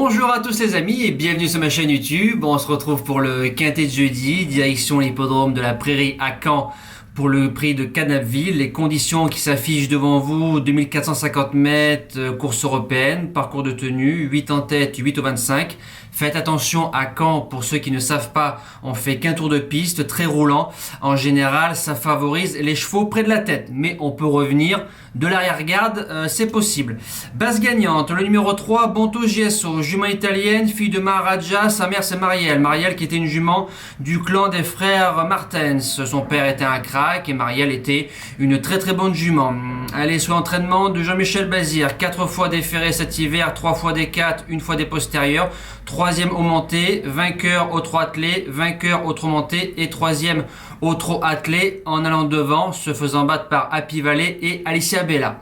Bonjour à tous les amis et bienvenue sur ma chaîne YouTube. On se retrouve pour le quintet de jeudi, direction l'hippodrome de la Prairie à Caen pour le prix de Canapville. Les conditions qui s'affichent devant vous: 2450 mètres, course européenne, parcours de tenue, 8 en tête, 8 au 25. Faites attention à Caen, pour ceux qui ne savent pas, on fait qu'un tour de piste, très roulant. En général, ça favorise les chevaux près de la tête, mais on peut revenir de l'arrière-garde, c'est possible. Base gagnante, le numéro 3, Bonto GSO, jument italienne, fille de Maharaja, sa mère c'est Marielle. Marielle qui était une jument du clan des frères Martens. Son père était un crack et Marielle était une très très bonne jument. Elle est sous l'entraînement de Jean-Michel Bazir, 4 fois déféré cet hiver, 3 fois des 4, 1 fois des postérieurs. 3e au monté, vainqueur au trot attelé, vainqueur au trot monté et 3e au trot attelé en allant devant, se faisant battre par Happy Valley et Alicia Bella.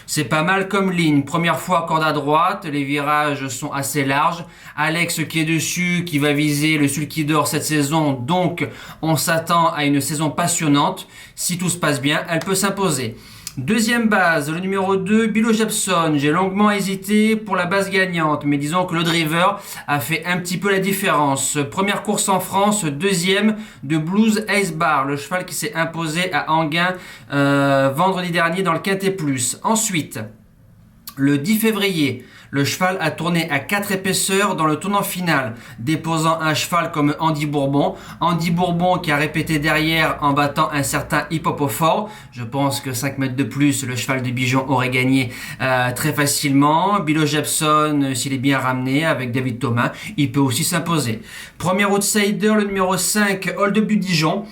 C'est pas mal comme ligne. Première fois corde à droite, les virages sont assez larges. Alex qui est dessus, qui va viser le sulky d'or cette saison, donc on s'attend à une saison passionnante. Si tout se passe bien, elle peut s'imposer. Deuxième base, le numéro 2, Bilo Jepson. J'ai longuement hésité pour la base gagnante, mais disons que le driver a fait un petit peu la différence. Première course en France, deuxième de Blues Ace Bar, le cheval qui s'est imposé à Enghien vendredi dernier dans le Quintet Plus. Ensuite, le 10 février, le cheval a tourné à 4 épaisseurs dans le tournant final, déposant un cheval comme Andy Bourbon. Andy Bourbon qui a répété derrière en battant un certain Hip Hop au fort. Je pense que 5 mètres de plus, le cheval de Bijon aurait gagné très facilement. Bilo Jepson, s'il est bien ramené avec David Thomas, il peut aussi s'imposer. Premier outsider, le numéro 5, Hold Up du Dijon.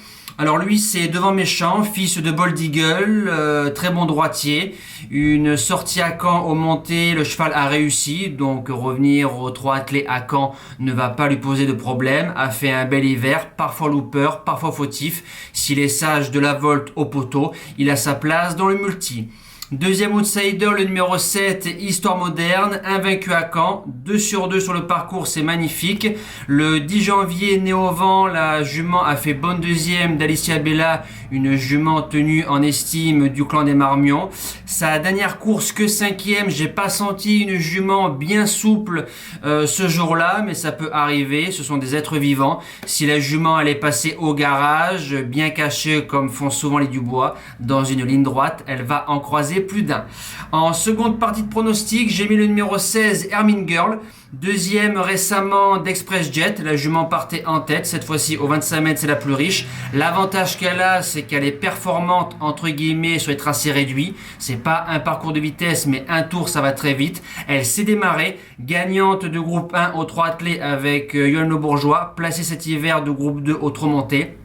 Alors lui c'est devant méchant, fils de Bold Eagle, très bon droitier. Une sortie à Caen au monté, le cheval a réussi, donc revenir au trot attelé à Caen ne va pas lui poser de problème. A fait un bel hiver, parfois looper, parfois fautif. S'il est sage de la volte au poteau, il a sa place dans le multi. Deuxième outsider, le numéro 7, Histoire Moderne, invaincu à Caen, 2 sur 2 sur le parcours, c'est magnifique. Le 10 janvier, né au vent, la jument a fait bonne deuxième d'Alicia Bella, une jument tenue en estime du clan des Marmions. Sa dernière course que 5e, j'ai pas senti une jument bien souple ce jour-là, mais ça peut arriver, ce sont des êtres vivants. Si la jument elle est passée au garage, bien cachée comme font souvent les Dubois, dans une ligne droite, elle va en croiser plus d'un. En seconde partie de pronostic, j'ai mis le numéro 16, Hermine Girl. Deuxième récemment d'Express Jet, la jument partait en tête, cette fois-ci au 25 mètres c'est la plus riche. L'avantage qu'elle a, c'est qu'elle est performante entre guillemets sur les tracés réduits. C'est pas un parcours de vitesse, mais un tour ça va très vite. Elle s'est démarrée, gagnante de groupe 1 au trot attelé avec Yoann Le Bourgeois, placée cet hiver de groupe 2 au trot monté.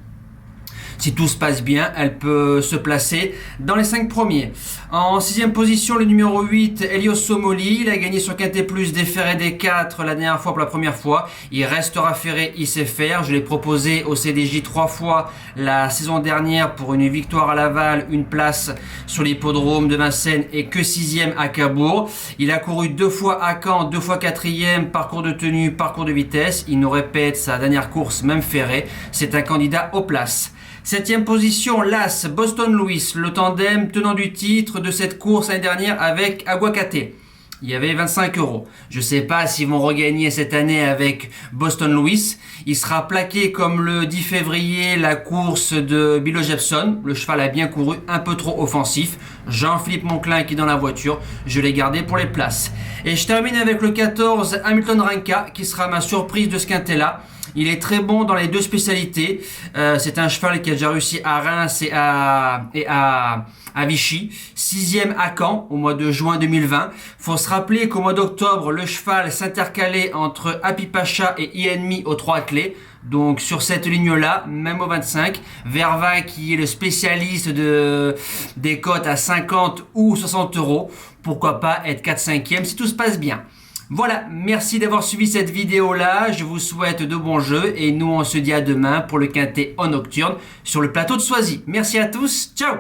Si tout se passe bien, elle peut se placer dans les 5 premiers. En 6e position, le numéro 8, Helios Somoli. Il a gagné sur Quintet Plus déféré des 4 la dernière fois pour la première fois. Il restera ferré, il sait faire. Je l'ai proposé au CDJ 3 fois la saison dernière pour une victoire à Laval, une place sur l'hippodrome de Vincennes et que 6e à Cabourg. Il a couru 2 fois à Caen, 2 fois 4e, parcours de tenue, parcours de vitesse. Il nous répète sa dernière course, même ferré. C'est un candidat aux places. 7e position, l'As, Boston Louis, le tandem tenant du titre de cette course l'année dernière avec Aguacate. Il y avait 25 €. Je ne sais pas s'ils vont regagner cette année avec Boston Louis. Il sera plaqué comme le 10 février la course de Bilo Jepson. Le cheval a bien couru, un peu trop offensif. Jean-Philippe Monclin qui est dans la voiture. Je l'ai gardé pour les places. Et je termine avec le 14, Hamilton Ranka, qui sera ma surprise de ce quintet-là. Il est très bon dans les deux spécialités. C'est un cheval qui a déjà réussi à Reims et à Vichy. 6e à Caen au mois de juin 2020. Faut se rappeler qu'au mois d'octobre, le cheval s'intercalait entre Happy Pacha et Enemy au trot attelé. Donc sur cette ligne-là, même au 25, Verva qui est le spécialiste des cotes à 50 ou 60 €. Pourquoi pas être 4/5e si tout se passe bien. Voilà, merci d'avoir suivi cette vidéo-là, je vous souhaite de bons jeux et nous on se dit à demain pour le quintet en nocturne sur le plateau de Soisy. Merci à tous, ciao!